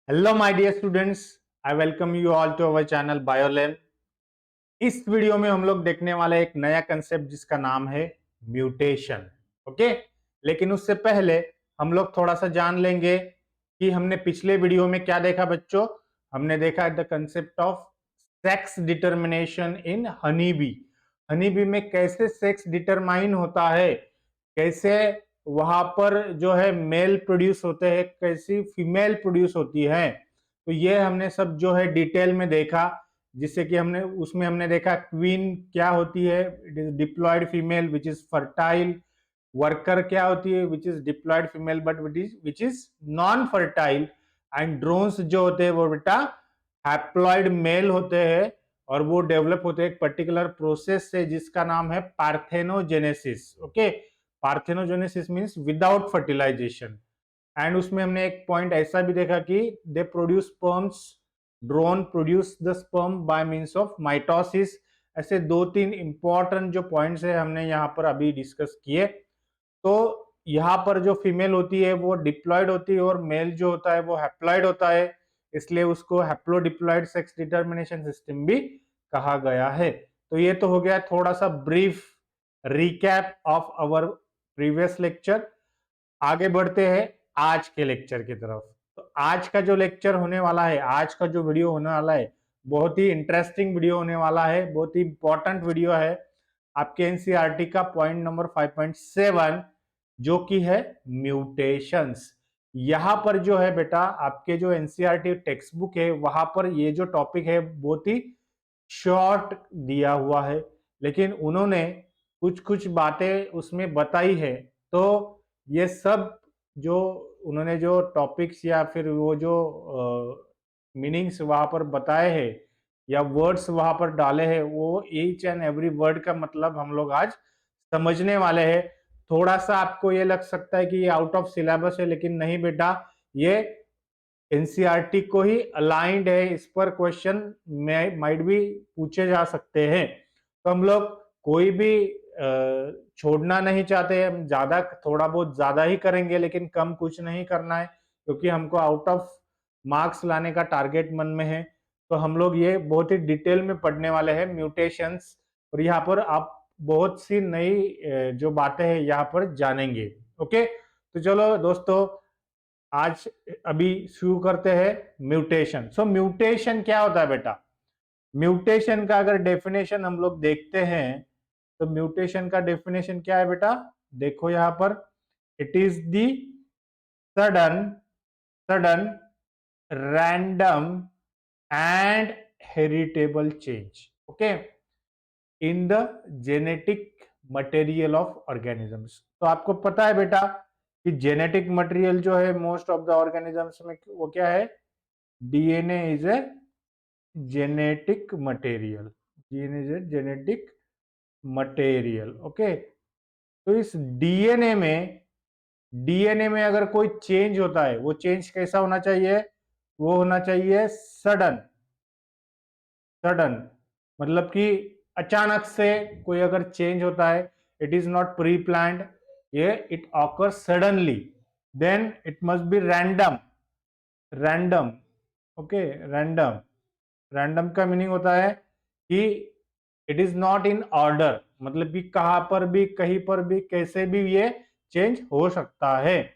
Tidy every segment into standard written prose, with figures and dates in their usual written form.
Hello my dear students, I welcome you all to our channel Biolab. इस video में हम लोग देखने वाले एक नया कंसेप्ट जिसका नाम है म्यूटेशन। ओके, लेकिन उससे पहले हम लोग थोड़ा सा जान लेंगे कि हमने पिछले वीडियो में क्या देखा बच्चों। हमने देखा the concept of sex determination in honey bee. Honey bee में कैसे सेक्स डिटरमाइन होता है, कैसे वहां पर जो है मेल प्रोड्यूस होते हैं, कैसी फीमेल प्रोड्यूस होती है। तो ये हमने सब जो है डिटेल में देखा, जिससे कि हमने देखा क्वीन क्या होती है, it is diploid female which is fertile. Worker क्या होती है, which is diploid female but which is non fertile. And drones जो होते हैं वो बेटा हैप्लॉयड मेल होते हैं, और वो डेवलप होते हैं एक पर्टिकुलर प्रोसेस से जिसका नाम है parthenogenesis. Okay, parthenogenesis means without fertilization. And उसमें हमने एक पॉइंट ऐसा भी देखा कि they produce sperms, drone produce the sperm by means of mitosis. ऐसे दो तीन इंपॉर्टेंट जो पॉइंट्स है हमने यहाँ पर अभी डिस्कस किए। तो यहाँ पर जो फीमेल होती है वो डिप्लॉयड होती है और मेल जो होता है वो हैप्लॉयड होता है, इसलिए उसको हैप्लोडिप्लॉयड सेक्स डिटर्मिनेशन सिस्टम भी कहा गया है। तो ये तो हो गया थोड़ा सा brief recap of our previous lecture. आगे बढ़ते हैं आज के लेक्चर की तरफ। तो आज का जो लेक्चर होने वाला है, आज का जो वीडियो होने वाला है, बहुत ही इंटरेस्टिंग वीडियो होने वाला है, बहुत ही इंपॉर्टेंट वीडियो है आपके एनसीईआरटी का पॉइंट नंबर 5.7, जो कि है म्यूटेशंस। यहाँ पर जो है बेटा आपके जो एनसीईआरटी टेक्स्ट बुक है वहां पर ये जो टॉपिक है बहुत ही शॉर्ट दिया हुआ है, लेकिन उन्होंने कुछ कुछ बातें उसमें बताई है। तो ये सब जो उन्होंने जो टॉपिक्स या फिर वो जो मीनिंग्स वहां पर बताए हैं या वर्ड्स वहां पर डाले हैं, वो ईच एंड एवरी वर्ड का मतलब हम लोग आज समझने वाले हैं। थोड़ा सा आपको ये लग सकता है कि ये आउट ऑफ सिलेबस है, लेकिन नहीं बेटा, ये एनसीईआरटी को ही अलाइंड है, इस पर क्वेश्चन माइट भी पूछे जा सकते हैं। तो हम लोग कोई भी छोड़ना नहीं चाहते, हम ज्यादा थोड़ा बहुत ज्यादा ही करेंगे लेकिन कम कुछ नहीं करना है, क्योंकि हमको आउट ऑफ मार्क्स लाने का टारगेट मन में है। तो हम लोग ये बहुत ही डिटेल में पढ़ने वाले हैं म्यूटेशंस, और यहाँ पर आप बहुत सी नई जो बातें हैं यहाँ पर जानेंगे। ओके, तो चलो दोस्तों, आज अभी शुरू करते हैं म्यूटेशन। सो म्यूटेशन क्या होता है बेटा? म्यूटेशन का अगर डेफिनेशन हम लोग देखते हैं, तो म्यूटेशन का डेफिनेशन क्या है बेटा? देखो यहां पर, it is the sudden sudden random and heritable change, okay, in the genetic material of organisms. तो आपको पता है बेटा कि जेनेटिक मटेरियल जो है मोस्ट ऑफ द ऑर्गेनिजम्स में वो क्या है? DNA is a genetic material. DNA is a genetic material. Okay, तो इस डीएनए में अगर कोई चेंज होता है, वो चेंज कैसा होना चाहिए? वो होना चाहिए सडन। सडन मतलब कि अचानक से कोई अगर चेंज होता है, it is not pre planned, ये it occur suddenly, then it must be random. Random, okay, random. Random का मीनिंग होता है कि it is not in order, मतलब कि कहां पर भी, कहीं पर भी, कैसे भी ये चेंज हो सकता है।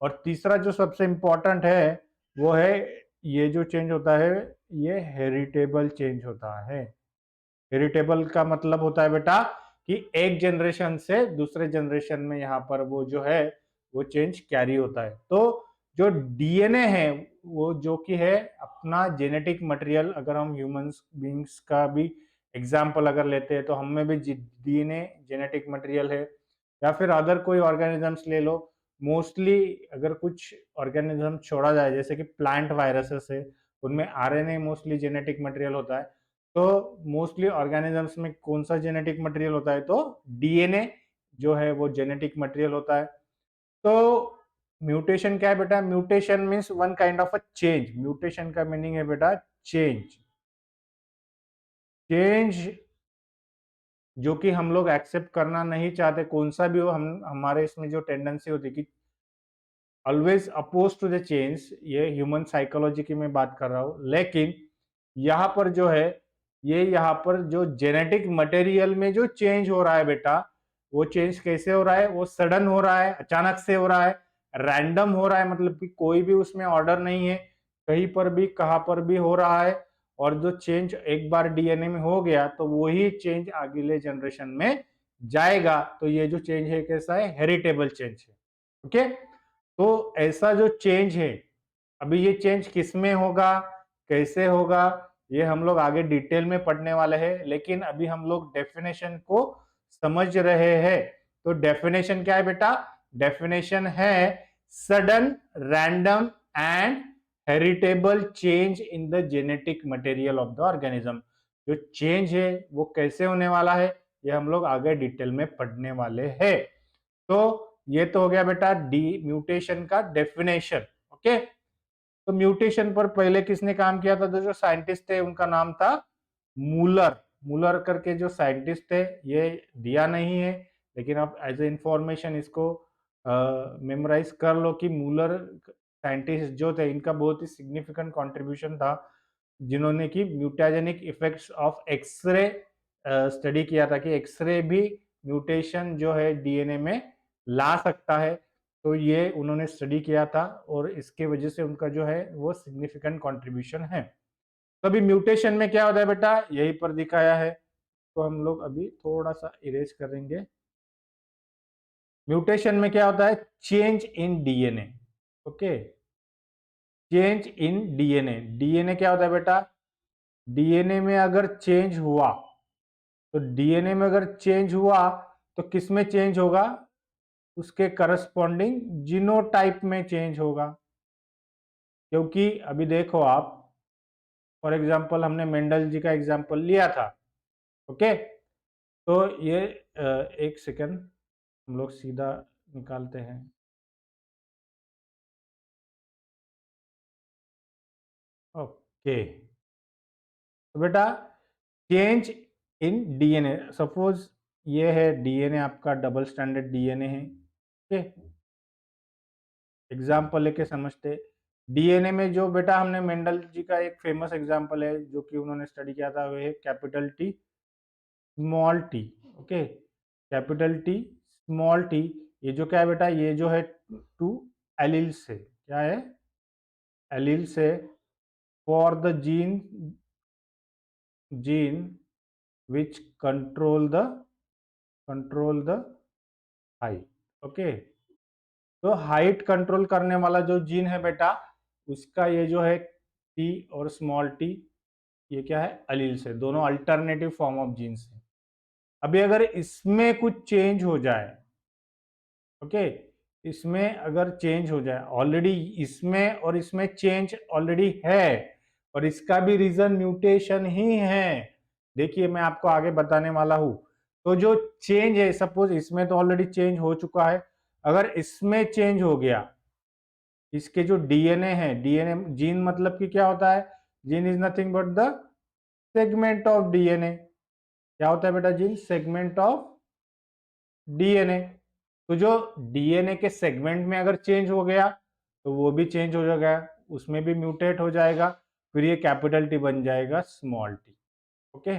और तीसरा जो सबसे इंपॉर्टेंट है वो है, ये जो चेंज होता है ये हेरिटेबल चेंज होता है। हेरिटेबल का मतलब होता है बेटा कि एक जनरेशन से दूसरे जनरेशन में यहाँ पर वो जो है वो चेंज कैरी होता है। तो जो डीएनए है वो जो कि है अपना जेनेटिक मटेरियल, अगर हम ह्यूमंस बींग्स का भी एग्जाम्पल अगर लेते हैं तो हम में भी डीएनए जेनेटिक मटेरियल है, या फिर अदर कोई ऑर्गेनिजम्स ले लो। मोस्टली अगर कुछ ऑर्गेनिज्म छोड़ा जाए, जैसे कि प्लांट वायरसेस है, उनमें आरएनए मोस्टली जेनेटिक मटेरियल होता है। तो मोस्टली ऑर्गेनिजम्स में कौन सा जेनेटिक मटेरियल होता है? तो डीएनए जो है वो जेनेटिक मटेरियल होता है। तो म्यूटेशन क्या है बेटा? Mutation means one kind of a change. Mutation का मीनिंग है बेटा चेंज। चेंज जो कि हम लोग एक्सेप्ट करना नहीं चाहते, कौन सा भी हो, हम हमारे इसमें जो टेंडेंसी होती है कि always oppose to the change, ये ह्यूमन साइकोलॉजी की मैं बात कर रहा हूं। लेकिन यहाँ पर जो है, ये यहाँ पर जो जेनेटिक मटेरियल में जो चेंज हो रहा है बेटा, वो चेंज कैसे हो रहा है? वो सडन हो रहा है, अचानक से हो रहा है, रैंडम हो रहा है, मतलब कि कोई भी उसमें ऑर्डर नहीं है, कहीं पर भी कहां पर भी हो रहा है। और जो चेंज एक बार डीएनए में हो गया तो वही चेंज अगले जनरेशन में जाएगा। तो ये जो चेंज है कैसा है? हेरिटेबल चेंज है। ओके, तो ऐसा जो चेंज है, अभी ये चेंज किस में होगा, कैसे होगा, ये हम लोग आगे डिटेल में पढ़ने वाले हैं। लेकिन अभी हम लोग डेफिनेशन को समझ रहे हैं। तो डेफिनेशन क्या है बेटा? डेफिनेशन है sudden, random and heritable change in the genetic material of the organism. जो चेंज है वो कैसे होने वाला है, ये हम लोग आगे डिटेल में पढ़ने वाले हैं। तो ये तो हो गया बेटा डी म्यूटेशन का डेफिनेशन। ओके, तो म्यूटेशन पर पहले किसने काम किया था? तो जो साइंटिस्ट थे उनका नाम था मूलर। मूलर करके जो साइंटिस्ट थे, ये दिया नहीं है, लेकिन आप एज ए इंफॉर्मेशन इसको मेमोराइज कर लो कि मूलर साइंटिस्ट जो थे, इनका बहुत ही सिग्निफिकेंट कंट्रीब्यूशन था, जिन्होंने कि mutagenic effects of X-ray study किया था, कि एक्सरे भी म्यूटेशन जो है डीएनए में ला सकता है। तो ये उन्होंने स्टडी किया था और इसके वजह से उनका जो है वो सिग्निफिकेंट कंट्रीब्यूशन है। तो अभी म्यूटेशन में क्या होता है बेटा, यही पर दिखाया है। तो हम लोग अभी थोड़ा सा इरेज करेंगे। म्यूटेशन में क्या होता है? Change in DNA. Okay, change in DNA. DNA क्या होता है बेटा? डीएनए में अगर चेंज हुआ, तो डीएनए में अगर चेंज हुआ तो किस में चेंज होगा? उसके करस्पॉन्डिंग जीनोटाइप में चेंज होगा। क्योंकि अभी देखो आप, फॉर एग्जांपल हमने मेंडल जी का एग्जांपल लिया था। ओके, तो ये एक सेकंड, हम लोग सीधा निकालते हैं। ओके, तो बेटा चेंज इन डीएनए, सपोज ये है डीएनए, आपका डबल स्टैंडर्ड डीएनए है। ओके, एग्जाम्पल लेके समझते। डीएनए में जो बेटा, हमने मेंडल जी का एक फेमस एग्जाम्पल है जो कि उन्होंने स्टडी किया था, वो है capital T small T. Okay, capital T small T, ये जो क्या है बेटा, ये जो है टू एलील्स है। क्या है? एलील्स है for the gene which control the height. Okay, तो हाइट कंट्रोल करने वाला जो जीन है बेटा, उसका ये जो है टी और स्मॉल टी, ये क्या है? अलील्स है, दोनों अल्टरनेटिव फॉर्म ऑफ जीन्स है। अभी अगर इसमें कुछ चेंज हो जाए, ओके, इसमें अगर चेंज हो जाए, ऑलरेडी इसमें और इसमें चेंज ऑलरेडी है, और इसका भी रीजन म्यूटेशन ही है। देखिए मैं आपको आगे बताने वाला हूं। तो जो चेंज है, सपोज इसमें तो ऑलरेडी चेंज हो चुका है, अगर इसमें चेंज हो गया, इसके जो डीएनए है, डीएनए जीन मतलब कि क्या होता है? Gene is nothing but the segment of DNA. क्या होता है बेटा? Gene segment of DNA. तो जो डीएनए के सेगमेंट में अगर चेंज हो गया, तो वो भी चेंज हो जाएगा, उसमें भी म्यूटेट हो जाएगा, फिर ये कैपिटल टी बन जाएगा स्मॉल टी। ओके,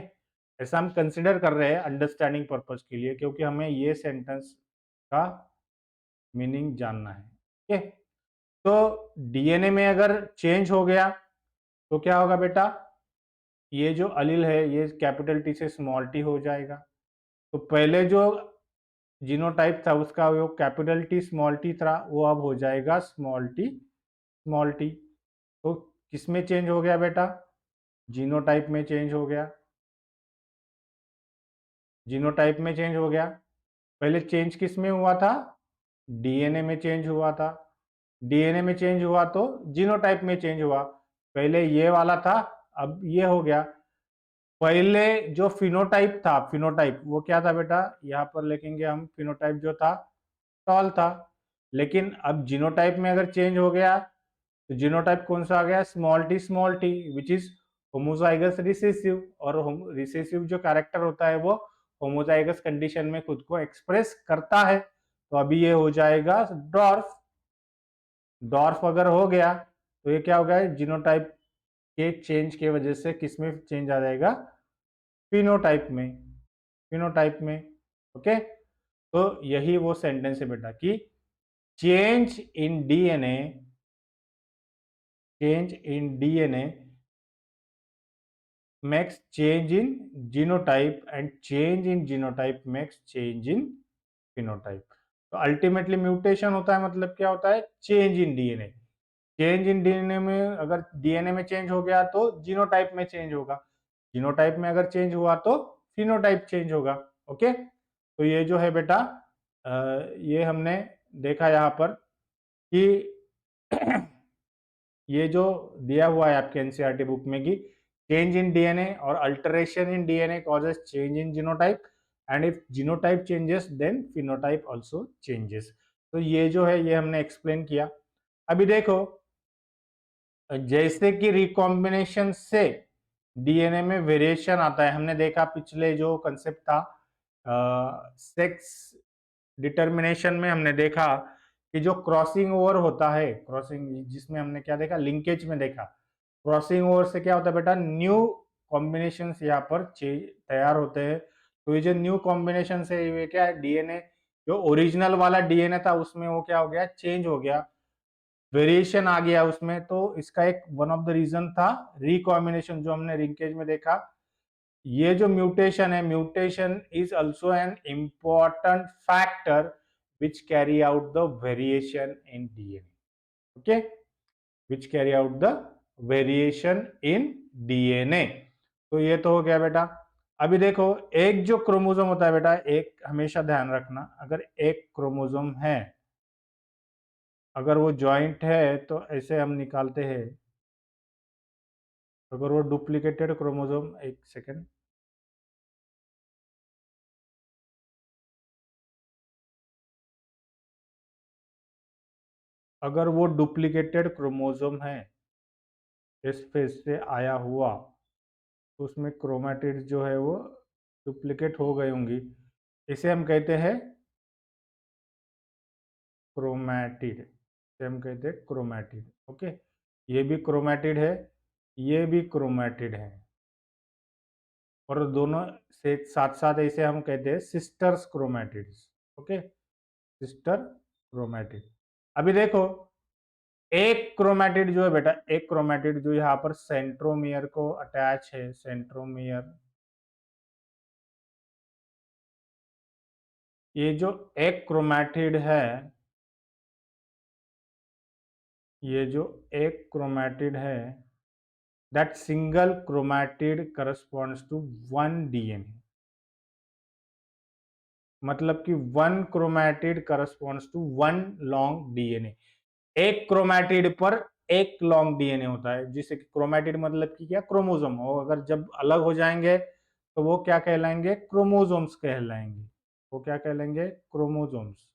ऐसा हम कंसिडर कर रहे हैं अंडरस्टैंडिंग पर्पज के लिए, क्योंकि हमें ये सेंटेंस का मीनिंग जानना है। ओके, तो डीएनए में अगर चेंज हो गया तो क्या होगा बेटा? ये जो अलील है ये कैपिटल टी से स्मॉल टी हो जाएगा। तो पहले जो जीनोटाइप था उसका वो कैपिटल टी स्मॉल टी था, वो अब हो जाएगा स्मॉल टी स्मॉल टी। तो किसमें चेंज हो गया बेटा? जीनोटाइप में चेंज हो गया, जीनोटाइप में चेंज हो गया। पहले चेंज किस में हुआ था? डीएनए में चेंज हुआ था। डीएनए में चेंज हुआ तो जीनोटाइप में चेंज हुआ। पहले ये वाला था, अब ये हो गया। पहले जो फिनोटाइप था, फिनोटाइप वो क्या था बेटा? यहाँ पर लिखेंगे हम, फिनोटाइप जो था टॉल था। लेकिन अब जीनोटाइप में अगर चेंज हो गया, तो जीनोटाइप कौन सा आ गया? Small T which is homozygous recessive. और रिसेसिव जो कैरेक्टर होता है वो होमोजाइगस कंडीशन में खुद को एक्सप्रेस करता है। तो अभी ये हो जाएगा डॉर्फ। डॉर्फ अगर हो गया तो ये क्या हो गया, जीनोटाइप के चेंज के वजह से किस में चेंज आ जाएगा, फिनोटाइप में, फिनोटाइप में। ओके, तो यही वो सेंटेंस है बेटा कि change in DNA, change in DNA makes change in genotype and change in genotype makes change in phenotype। तो अल्टीमेटली म्यूटेशन होता है, मतलब क्या होता है, change in DNA. Change in DNA में अगर डीएनए में चेंज हो गया तो जीनोटाइप में चेंज होगा, जीनोटाइप में अगर चेंज हुआ तो फिनोटाइप चेंज होगा। ओके, तो ये जो है बेटा ये हमने देखा यहाँ पर कि ये जो दिया हुआ है आपके एनसीईआरटी बुक में कि चेंज इन डीएनए और alteration in DNA causes change in genotype and if genotype changes then phenotype also changes. तो ये जो है ये हमने एक्सप्लेन किया। अभी देखो, जैसे कि रिकॉम्बिनेशन से डीएनए में वेरिएशन आता है, हमने देखा पिछले जो कंसेप्ट था सेक्स डिटर्मिनेशन में, हमने देखा कि जो क्रॉसिंग ओवर होता है, क्रॉसिंग जिसमें हमने क्या देखा, लिंकेज में देखा, क्रॉसिंग ओवर से क्या होता है बेटा, न्यू कॉम्बिनेशन यहाँ पर तैयार होते हैं। तो ये जो न्यू कॉम्बिनेशन से ये क्या है, डीएनए जो ओरिजिनल वाला डीएनए था उसमें वो क्या हो गया, चेंज हो गया, वेरिएशन आ गया उसमें। तो इसका एक वन ऑफ द रीजन था रिकॉम्बिनेशन जो हमने लिंकेज में देखा। ये जो म्यूटेशन है, mutation is also an important factor which carry out the variation in DNA। okay, which carry out the variation in DNA। तो ये तो हो गया बेटा। अभी देखो, एक जो क्रोमोसोम होता है बेटा, एक हमेशा ध्यान रखना, अगर एक क्रोमोसोम है, अगर वो जॉइंट है तो ऐसे हम निकालते हैं, अगर वो डुप्लीकेटेड क्रोमोसोम, एक सेकेंड, अगर वो डुप्लीकेटेड क्रोमोसोम है, इस फेज से आया हुआ, तो उसमें क्रोमैटिड जो है वो डुप्लीकेट हो गई होंगी, इसे हम कहते हैं क्रोमैटिड, इसे हम कहते हैं क्रोमैटिड। ओके, ये भी क्रोमैटिड है, ये भी क्रोमैटिड है, और दोनों से साथ साथ इसे हम कहते हैं sisters chromatids. Okay, sister chromatid. अभी देखो, एक क्रोमैटिड जो है बेटा, एक क्रोमैटिड जो यहाँ पर सेंट्रोमियर को अटैच है, सेंट्रोमियर, ये जो एक क्रोमैटिड है, ये जो एक क्रोमैटिड है, that single chromatid corresponds to one DNA, मतलब कि one chromatid corresponds to one long DNA. एक क्रोमैटिड पर एक लॉन्ग डीएनए होता है, जिसे क्रोमैटिड मतलब कि क्या, क्रोमोसोम हो, अगर जब अलग हो जाएंगे तो वो क्या कहलाएंगे, क्रोमोसोम्स कहलाएंगे, वो क्या कहलाएंगे, क्रोमोसोम्स।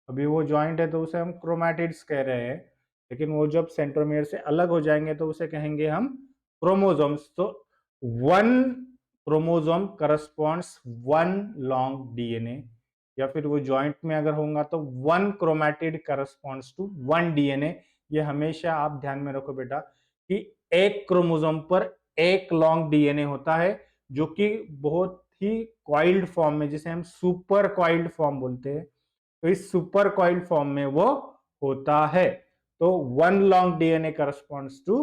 अभी वो जॉइंट है तो उसे हम क्रोमैटिड्स कह रहे हैं, लेकिन वो जब सेंट्रोमियर से अलग हो जाएंगे तो उसे कहेंगे हम क्रोमोसोम्स। तो one chromosome corresponds one long DNA, या फिर वो जॉइंट में अगर होगा तो one chromatid corresponds to one DNA. ये हमेशा आप ध्यान में रखो बेटा कि एक क्रोमोसोम पर एक लॉन्ग डीएनए होता है, जो कि बहुत ही कॉइल्ड फॉर्म में, जिसे हम सुपर कॉइल्ड फॉर्म बोलते हैं, तो इस सुपर कॉइल्ड फॉर्म में वो होता है। तो one long DNA corresponds to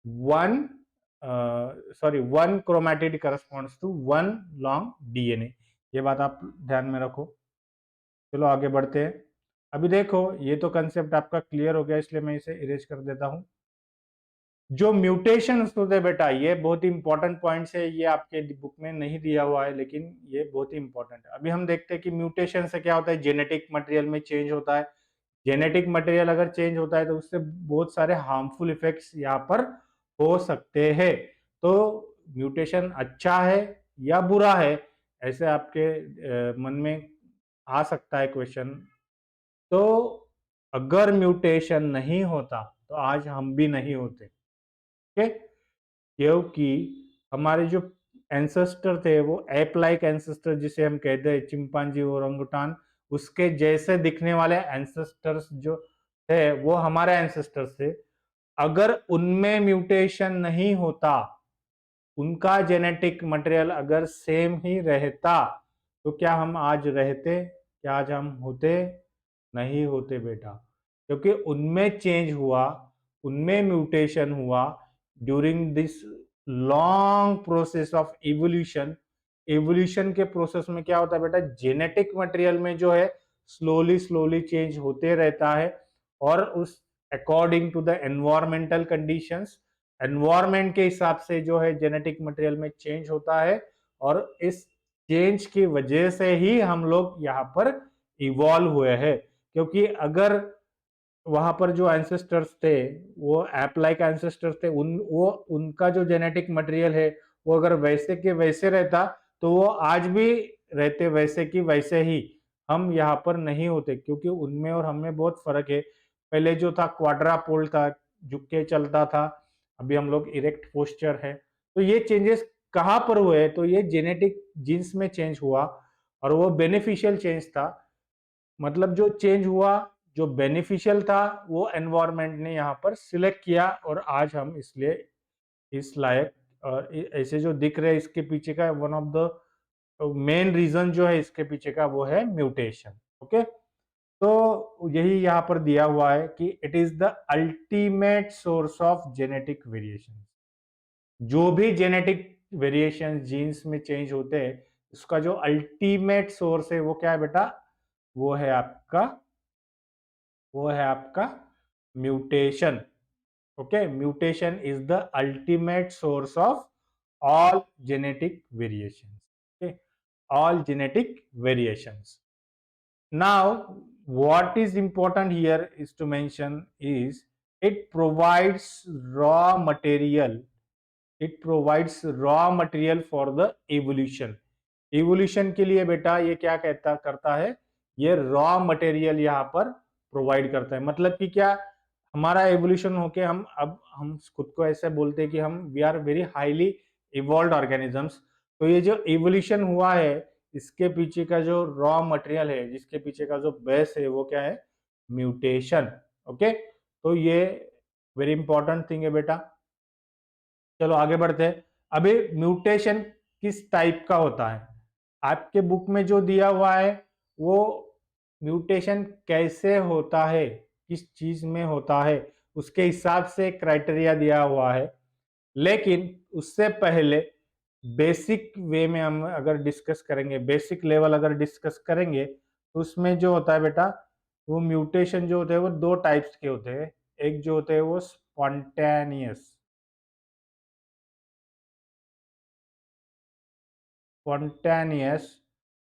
one, sorry, one chromatid corresponds to one long DNA. ये बात आप ध्यान में रखो। चलो आगे बढ़ते हैं। अभी देखो, ये तो कंसेप्ट आपका क्लियर हो गया, इसलिए मैं इसे इरेज कर देता हूं। जो म्यूटेशंस होते हैं बेटा, ये बहुत ही इंपॉर्टेंट पॉइंट्स है, ये आपके बुक में नहीं दिया हुआ है लेकिन ये बहुत ही इंपॉर्टेंट है। अभी हम देखते हैं कि म्यूटेशन से क्या होता है, जेनेटिक मटेरियल में चेंज होता है। जेनेटिक मटेरियल अगर चेंज होता है तो उससे बहुत सारे हार्मफुल इफेक्ट्स यहाँ पर हो सकते हैं। तो म्यूटेशन अच्छा है या बुरा है, ऐसे आपके मन में आ सकता है क्वेश्चन। तो अगर म्यूटेशन नहीं होता तो आज हम भी नहीं होते। ओके, क्योंकि हमारे जो एंसेस्टर थे वो एप लाइक एंसेस्टर, जिसे हम कहते हैं चिंपांजी और ओरंगुटान, उसके जैसे दिखने वाले एंसेस्टर्स जो थे, वो हमारे एंसेस्टर्स थे, अगर उनमें म्यूटेशन नहीं होता, उनका जेनेटिक मटेरियल अगर सेम ही रहता, तो क्या हम आज रहते, क्या आज हम होते? नहीं होते बेटा, क्योंकि उनमें चेंज हुआ, उनमें म्यूटेशन हुआ during this long process of evolution. Evolution के प्रोसेस में क्या होता है बेटा, जेनेटिक मटेरियल में जो है स्लोली स्लोली चेंज होते रहता है, और उस according to the environmental conditions, environment के हिसाब से जो है जेनेटिक मटेरियल में चेंज होता है, और इस चेंज की वजह से ही हम लोग यहाँ पर इवॉल्व हुए हैं। क्योंकि अगर वहां पर जो एंसेस्टर्स थे, वो एप लाइक एंसेस्टर्स थे, उनका जो जेनेटिक मटेरियल है वो अगर वैसे के वैसे रहता, तो वो आज भी रहते वैसे की वैसे ही, हम यहाँ पर नहीं होते। क्योंकि उनमें और हमें बहुत फर्क है। पहले जो था क्वाड्रापोल था, झुक के चलता था, अभी हम लोग इरेक्ट पोस्चर है। तो ये चेंजेस कहाँ पर हुए? तो ये जेनेटिक जीन्स में चेंज हुआ, और वो बेनिफिशियल चेंज था। मतलब जो चेंज हुआ, जो बेनिफिशियल था, वो एनवायरनमेंट ने यहाँ पर सिलेक्ट किया, और आज हम इसलिए इस लायक, और ऐसे जो दिख रहे हैं इसके पीछे का one of the main reason जो है इसके पीछे का, वो है म्यूटेशन। ओके, तो यही यहाँ पर दिया हुआ है कि it is the ultimate source of genetic variation. जो भी जेनेटिक वेरिएशन जीन्स में चेंज होते हैं, उसका जो अल्टीमेट सोर्स है वो क्या है बेटा? वो है आपका वो है आपका mutation. Okay, mutation is the ultimate source of all genetic variations. Okay, all genetic variations. Now what is important here is to mention is it provides raw material, it provides raw material for the evolution. Evolution के लिए बेटा ये क्या कहता करता है, ये raw material यहाँ पर प्रोवाइड करता है। मतलब कि क्या, हमारा एवोल्यूशन होके हम खुद को ऐसे बोलते हैं कि हम we are very highly evolve organisms. तो ये जो इवोल्यूशन हुआ है, इसके पीछे का जो रॉ मटेरियल है, जिसके पीछे का जो बेस है, वो क्या है? म्यूटेशन। ओके, तो ये वेरी इंपॉर्टेंट थिंग है बेटा। चलो आगे बढ़ते हैं। अभी म्यूटेशन किस टाइप का होता है? आपके बुक में जो दिया हुआ है, वो म्यूटेशन कैसे होता है, किस चीज में होता है, उसके हिसाब से क्राइटेरिया दिया हुआ है। लेकिन उससे पहले बेसिक वे में हम अगर डिस्कस करेंगे, बेसिक लेवल अगर डिस्कस करेंगे, तो उसमें जो होता है बेटा, वो म्यूटेशन जो होते हैं वो दो टाइप्स के होते हैं। एक जो होते हैं वो स्पॉन्टेनियस,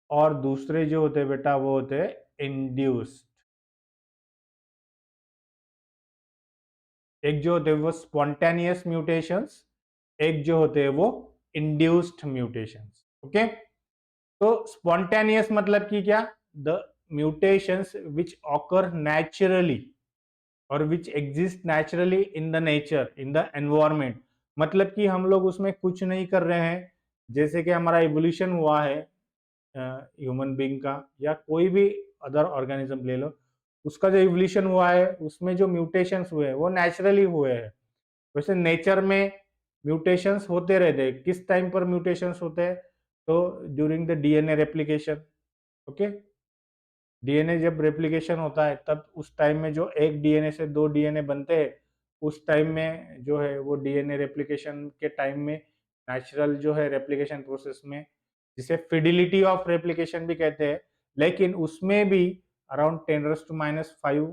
और दूसरे जो होते हैं बेटा वो होते हैं इंड्यूस्ड। एक जो होते हैं वो स्पॉन्टेनियस म्यूटेशंस, एक जो होते हैं वो इंड्यूस्ड म्यूटेशंस। ओके, तो स्पॉन्टेनियस मतलब कि क्या, the mutations which occur naturally और which exist naturally in the nature, in the environment. मतलब कि हम लोग उसमें कुछ नहीं कर रहे हैं। जैसे कि हमारा इवोल्यूशन हुआ है ह्यूमन बीइंग का, या कोई भी अदर ऑर्गेनिज्म ले लो, उसका जो इवोल्यूशन हुआ है उसमें जो म्यूटेशंस हुए हैं वो नेचुरली हुए हैं। वैसे नेचर में म्यूटेशंस होते रहते हैं। किस टाइम पर म्यूटेशंस होते हैं? तो during the DNA replication. Okay, DNA जब रेप्लिकेशन होता है, तब उस टाइम में जो एक डीएनए से दो डीएनए बनते हैं, उस टाइम में जो है वो डीएनए रेप्लिकेशन के टाइम में नेचुरल जो है रेप्लिकेशन प्रोसेस में, जिसे फिडिलिटी ऑफ रेप्लिकेशन भी कहते हैं, लेकिन उसमें भी अराउंड 10⁻⁵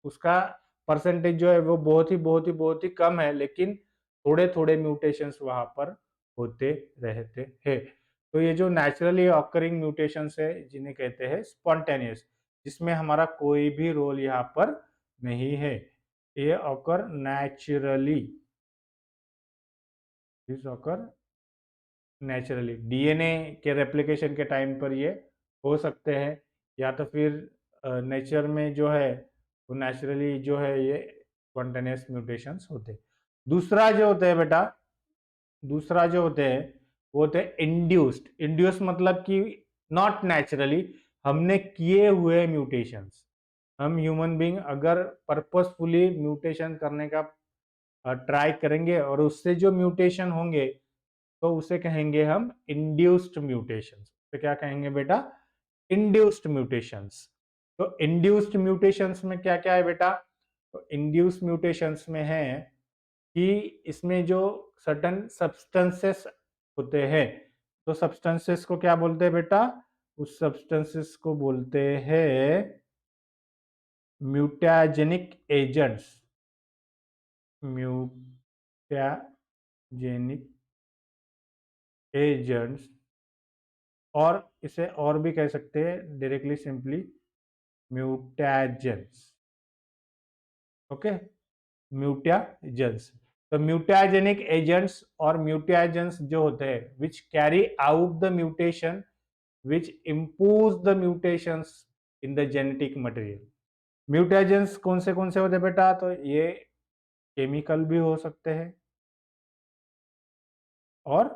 उसका परसेंटेज जो है वो बहुत ही कम है, लेकिन थोड़े थोड़े म्यूटेशंस वहां पर होते रहते हैं। तो ये जो नेचुरली ऑकरिंग म्यूटेशंस है, जिन्हें कहते हैं स्पॉन्टेनियस, जिसमें हमारा कोई भी रोल यहाँ पर नहीं है। ये occur naturally, this occur naturally DNA के रेप्लिकेशन के टाइम पर ये हो सकते हैं, या तो फिर नेचर में जो है वो नेचुरली जो है ये स्पॉन्टेनियस म्यूटेशंस होते हैं। दूसरा जो होते हैं बेटा, दूसरा जो होते हैं वो होते हैं इंड्यूस्ड। इंड्यूस मतलब कि नॉट नेचुरली, हमने किए हुए म्यूटेशंस। हम ह्यूमन बीइंग अगर पर्पसफुली म्यूटेशन करने का ट्राई करेंगे और उससे जो म्यूटेशन होंगे तो उसे कहेंगे हम इंड्यूस्ड म्यूटेशंस। तो क्या कहेंगे बेटा? Induced mutations. तो इंड्यूस्ड म्यूटेशंस में क्या क्या है बेटा? तो इंड्यूस्ड म्यूटेशंस में है कि इसमें जो सर्टेन सब्सटेंसेस होते हैं, तो सब्सटेंसेस को क्या बोलते हैं बेटा? उस सब्सटेंसेस को बोलते हैं म्यूटाजेनिक एजेंट्स। म्यूटाजेनिक एजेंट्स, और इसे और भी कह सकते हैं directly simply mutagens. Okay, mutagens. तो म्यूटाजेनिक एजेंट्स और म्यूटाजेंस जो होते हैं which carry out the mutation which impose the mutations in the genetic material. Mutagens कौन से होते हैं बेटा? तो ये केमिकल भी हो सकते हैं और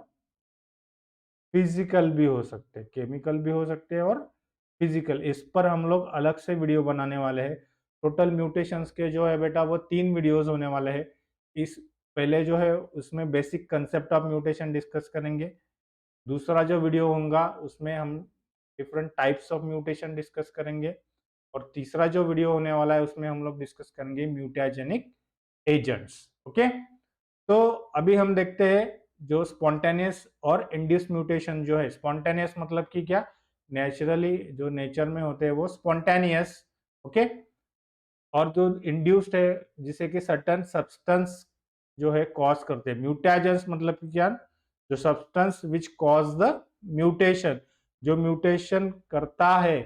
फिजिकल भी हो सकते हैं। केमिकल भी हो सकते हैं और फिजिकल। इस पर हम लोग अलग से वीडियो बनाने वाले हैं। टोटल म्यूटेशंस के जो है बेटा वो 3 वीडियोस होने वाले हैं। इस पहले जो है उसमें basic concept of mutation discuss करेंगे। दूसरा जो वीडियो होगा उसमें हम different types of mutation discuss करेंगे। और तीसरा जो वीडियो होने वाला है उसमें हम लोग डिस्कस करेंगे म्यूटाजेनिक एजेंट्स। ओके, तो अभी हम देखते हैं जो स्पॉन्टेनियस और इंड्यूस म्यूटेशन जो है। स्पॉन्टेनियस मतलब कि क्या? नेचुरली जो नेचर में होते हैं वो स्पॉन्टेनियस। ओके, और जो इंड्यूस्ड है जिसे कि सर्टेन सब्सटेंस जो है कॉज करते हैं। म्यूटाजेंस मतलब कि क्या? जो substance which cause the mutation, जो म्यूटेशन करता है,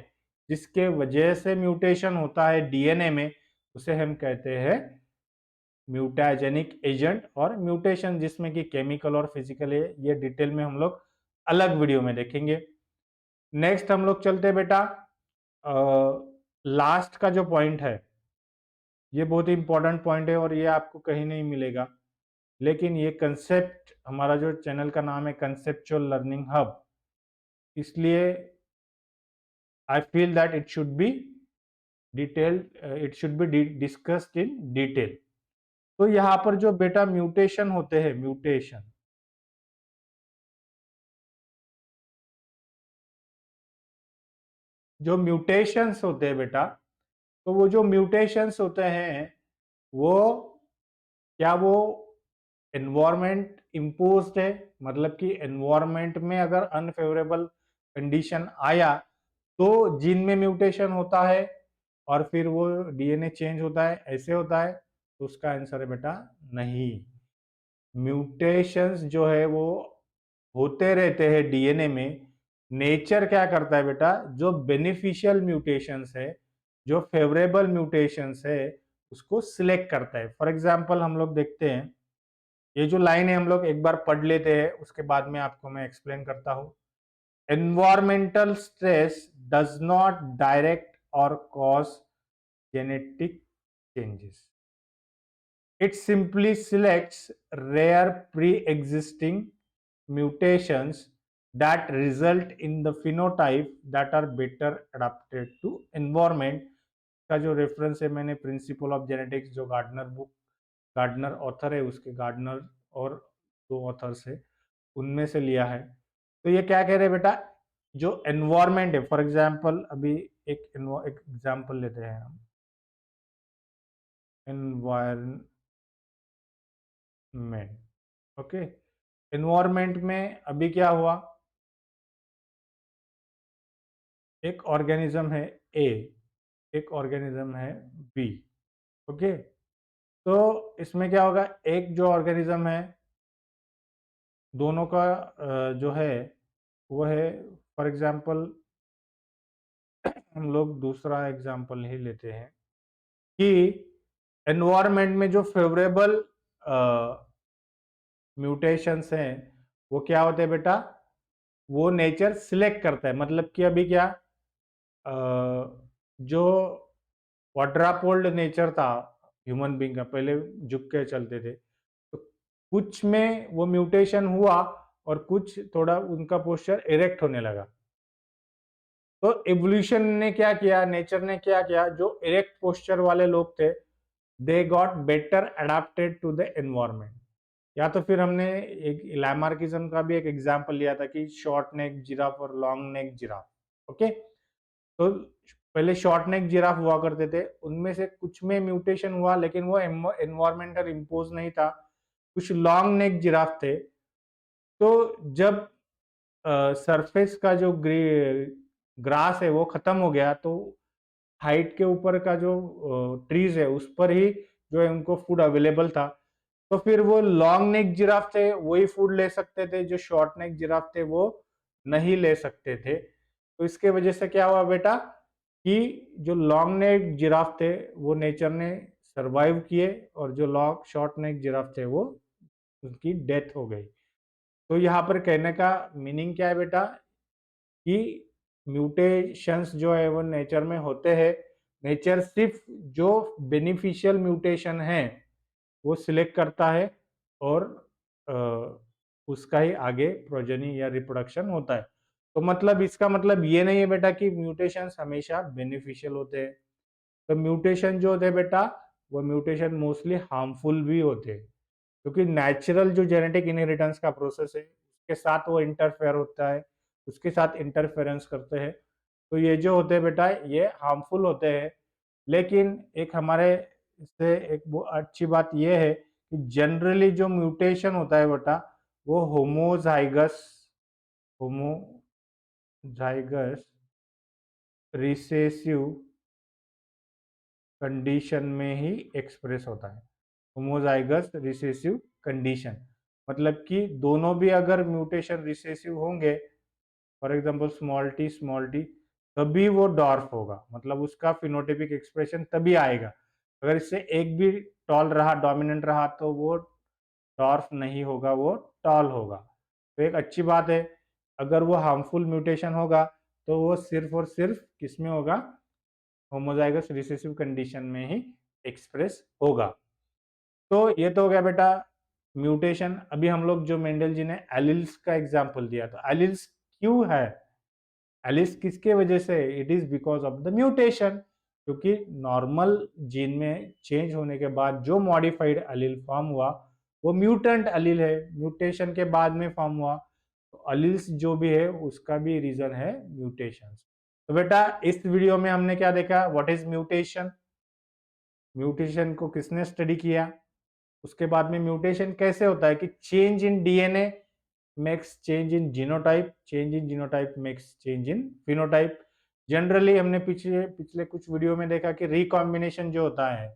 जिसके वजह से म्यूटेशन होता है डीएनए में, उसे हम कहते हैं म्यूटाजेनिक एजेंट। और म्यूटेशन जिसमें कि केमिकल और फिजिकल है, ये डिटेल में हम लोग अलग वीडियो में देखेंगे। नेक्स्ट हम लोग चलते हैं बेटा, लास्ट का जो पॉइंट है ये बहुत ही इंपॉर्टेंट पॉइंट है और ये आपको कहीं नहीं मिलेगा। लेकिन ये कंसेप्ट, हमारा जो चैनल का नाम है कंसेप्चुअल लर्निंग हब, इसलिए I feel that it should be discussed in detail. तो यहाँ पर जो बेटा म्यूटेशन होते हैं, म्यूटेशन, जो म्यूटेशंस होते हैं बेटा, तो वो जो म्यूटेशंस होते हैं वो क्या वो एनवायरमेंट इम्पोज्ड है? मतलब कि एनवायरमेंट में अगर अनफेवरेबल कंडीशन आया तो जीन में म्यूटेशन होता है और फिर वो डीएनए चेंज होता है, ऐसे होता है? तो उसका आंसर है बेटा नहीं। म्यूटेशंस जो है वो होते रहते हैं डीएनए में। नेचर क्या करता है बेटा? जो बेनिफिशियल म्यूटेशंस है, जो फेवरेबल म्यूटेशंस है, उसको सिलेक्ट करता है। फॉर एग्जांपल हम लोग देखते हैं, ये जो लाइन है हम लोग एक बार पढ़ लेते हैं, उसके बाद में आपको मैं एक्सप्लेन करता हूं। Environmental stress does not direct और cause genetic changes, it simply selects rare pre-existing mutations that result in the phenotype that are better adapted to environment। का जो रेफरेंस है मैंने प्रिंसिपल ऑफ जेनेटिक्स, जो गार्डनर बुक, गार्डनर ऑथर है उसके, gardener और 2 authors है उनमें से लिया है। तो ये क्या कह रहे हैं बेटा? जो एनवायरमेंट है, फॉर एग्जांपल अभी एक एग्जांपल लेते हैं हम, एनवायरमेंट। ओके, एनवायरमेंट में अभी क्या हुआ? एक ऑर्गेनिज्म है ए, एक ऑर्गेनिज्म है बी। ओके, तो इसमें क्या होगा? एक जो ऑर्गेनिज्म है, दोनों का जो है वो है, फॉर एग्जांपल हम लोग दूसरा एग्जांपल ही लेते हैं कि एनवायरमेंट में जो फेवरेबल म्यूटेशंस हैं वो क्या होते हैं बेटा? वो नेचर सिलेक्ट करता है। मतलब कि अभी क्या, जो क्वाड्रापोल्ड नेचर था ह्यूमन बीइंग का, पहले झुक के चलते थे, तो कुछ में वो म्यूटेशन हुआ और कुछ थोड़ा उनका पोस्चर इरेक्ट होने लगा। तो एवोल्यूशन ने क्या किया, नेचर ने क्या किया, जो इरेक्ट पोस्चर वाले लोग थे they got better adapted to the environment. या तो फिर हमने एक लैमार्किज्म का भी एक एग्जांपल लिया था कि शॉर्ट नेक जिराफ और लॉन्ग नेक जिराफ। ओके, तो पहले शॉर्ट नेक जिराफ हुआ करते थे, उनमें से कुछ में म्यूटेशन हुआ लेकिन वो एनवायरमेंटल इम्पोज नहीं था। कुछ लॉन्ग नेक जिराफ थे, तो जब सरफेस का जो ग्रास है वो खत्म हो गया, तो हाइट के ऊपर का जो ट्रीज है उस पर ही जो है उनको फूड अवेलेबल था। तो फिर वो लॉन्ग नेक जिराफ थे वही फूड ले सकते थे, जो शॉर्ट नेक जिराफ थे वो नहीं ले सकते थे। तो इसके वजह से क्या हुआ बेटा कि जो लॉन्ग नेक जिराफ थे वो नेचर ने सरवाइव किए, और जो लॉन्ग शॉर्ट नेक जिराफ थे वो उनकी डेथ हो गई। तो यहाँ पर कहने का मीनिंग क्या है बेटा कि म्यूटेशंस जो है वो नेचर में होते हैं। नेचर सिर्फ जो बेनिफिशियल म्यूटेशन है वो सिलेक्ट करता है, और अ, उसका ही आगे प्रोजेनी या रिप्रोडक्शन होता है। तो मतलब इसका मतलब ये नहीं है बेटा कि म्यूटेशंस हमेशा बेनिफिशियल होते हैं। तो म्यूटेशन जो होते हैं बेटा, वो म्यूटेशन मोस्टली हार्मफुल भी होते हैं, क्योंकि नेचुरल जो जेनेटिक इनहेरिटेंस का प्रोसेस है उसके साथ वो इंटरफेयर होता है, उसके साथ इंटरफेरेंस करते हैं। तो ये जो होते हैं बेटा ये हार्मफुल होते हैं। लेकिन एक हमारे इससे एक वो अच्छी बात ये है कि जनरली जो म्यूटेशन होता है बेटा वो होमोजाइगस रिसेसिव कंडीशन में ही एक्सप्रेस होता है। होमोजाइगस रिसेसिव कंडीशन मतलब कि दोनों भी अगर म्यूटेशन रिसेसिव होंगे, फॉर एग्जांपल स्मॉल टी, तभी वो डॉर्फ होगा, मतलब उसका फिनोटाइपिक एक्सप्रेशन तभी आएगा। अगर इससे एक भी टॉल रहा, डोमिनेंट रहा, तो वो डॉर्फ नहीं होगा, वो टॉल होगा। तो एक अच्छी बात है, अगर वो हार्मफुल म्यूटेशन होगा तो वो सिर्फ और सिर्फ किसमें होगा, होमोजाइगस रिसेसिव कंडीशन में ही एक्सप्रेस होगा। तो ये तो हो गया बेटा म्यूटेशन। अभी हम लोग जो मेंडल जी ने एलिल्स का एग्जांपल दिया, तो एलिल्स क्यों है, एलिस किसके वजह से, it is because of the mutation. क्योंकि नॉर्मल जीन में चेंज होने के बाद जो मॉडिफाइड एलील फॉर्म हुआ वो म्यूटेंट एलील है, म्यूटेशन के बाद में फॉर्म हुआ। तो एलील्स जो भी है उसका भी रीजन है म्यूटेशन। तो बेटा इस वीडियो में हमने क्या देखा, व्हाट इज म्यूटेशन, म्यूटेशन को किसने स्टडी किया, उसके बाद में म्यूटेशन कैसे होता है कि change in DNA makes change in genotype, change in genotype makes change in phenotype. Generally हमने पिछले पिछले कुछ वीडियो में देखा कि रिकॉम्बिनेशन जो होता है,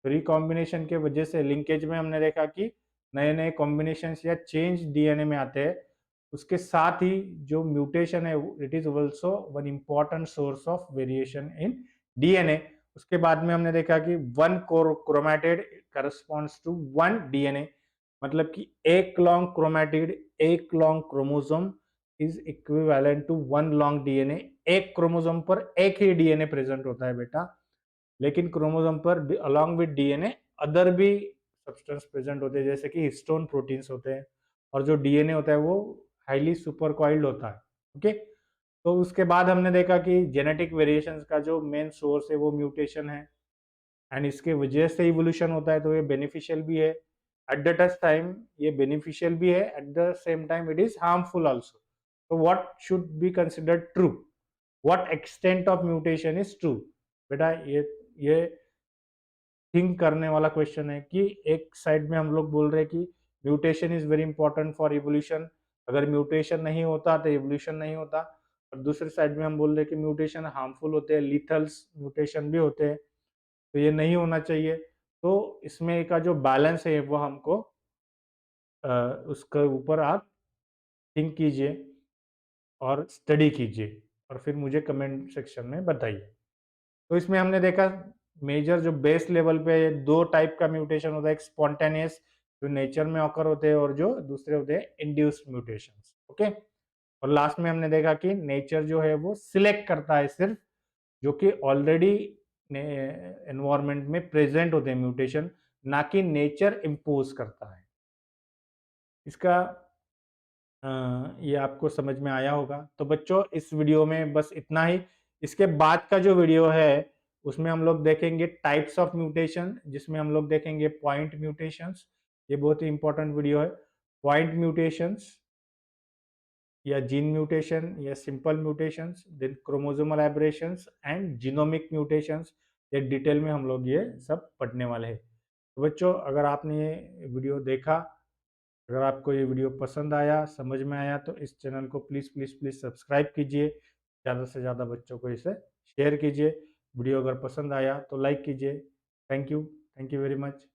रिकॉम्बिनेशन के वजह से लिंकेज में हमने देखा कि नए नए कॉम्बिनेशन या चेंज डीएनए में आते हैं। उसके साथ ही जो म्यूटेशन है it is also one important source of variation in DNA. उसके बाद में हमने देखा कि one chromatid corresponds to one DNA, मतलब कि एक लॉन्ग क्रोमैटिड, एक long chromosome is equivalent to one long DNA. एक क्रोमोसोम पर एक ही डीएनए प्रेजेंट होता है बेटा, लेकिन क्रोमोसोम पर अलॉन्ग विद डीएनए अदर भी सब्सटेंस प्रेजेंट होते हैं, जैसे कि हिस्टोन प्रोटीन्स होते हैं, और जो डीएनए होता है वो हाईली सुपरकॉइल्ड होता है। ओके, तो उसके बाद हमने देखा कि जेनेटिक वेरिएशंस का जो मेन सोर्स है वो म्यूटेशन है, एंड इसके वजह से इवोल्यूशन होता है, तो ये बेनिफिशियल भी है एट द टच टाइम, ये बेनिफिशियल भी है at the same time it is harmful also. तो what should be considered true, what extent of mutation is true. बेटा ये थिंक करने वाला क्वेश्चन है कि एक साइड में हम लोग बोल रहे हैं कि mutation is very important for evolution, अगर म्यूटेशन नहीं होता तो इवोल्यूशन नहीं होता, और दूसरे साइड में हम बोल रहे हैं कि म्यूटेशन हार्मफुल होते हैं, लिथल्स म्यूटेशन भी होते हैं, तो ये नहीं होना चाहिए। तो इसमें का जो बैलेंस है वो हमको उसके ऊपर आप थिंक कीजिए और स्टडी कीजिए, और फिर मुझे कमेंट सेक्शन में बताइए। तो इसमें हमने देखा मेजर जो बेस लेवल पे दो टाइप का म्यूटेशन होता है, एक स्पॉन्टेनियस जो नेचर में ऑकर होते हैं, और जो दूसरे होते हैं इंड्यूस्ड म्यूटेशंस। ओके, और लास्ट में हमने देखा कि नेचर जो है वो सिलेक्ट करता है सिर्फ जो कि ऑलरेडी एनवायरमेंट में प्रेजेंट होते हैं म्यूटेशन, ना कि नेचर इम्पोज करता है। इसका ये आपको समझ में आया होगा। तो बच्चों इस वीडियो में बस इतना ही। इसके बाद का जो वीडियो है उसमें हम लोग देखेंगे टाइप्स ऑफ म्यूटेशन, जिसमें हम लोग देखेंगे पॉइंट म्यूटेशंस। ये बहुत ही इंपॉर्टेंट वीडियो है। पॉइंट म्यूटेशंस या जीन म्यूटेशन या simple mutations, then chromosomal aberrations and genomic mutations. ये डिटेल में हम लोग ये सब पढ़ने वाले हैं। तो बच्चों अगर आपने ये वीडियो देखा, अगर आपको ये वीडियो पसंद आया, समझ में आया, तो इस चैनल को प्लीज़ प्लीज़ प्लीज़ सब्सक्राइब कीजिए। ज़्यादा से ज़्यादा बच्चों को इसे शेयर कीजिए। वीडियो अगर पसंद आया तो लाइक कीजिए। Thank you very much.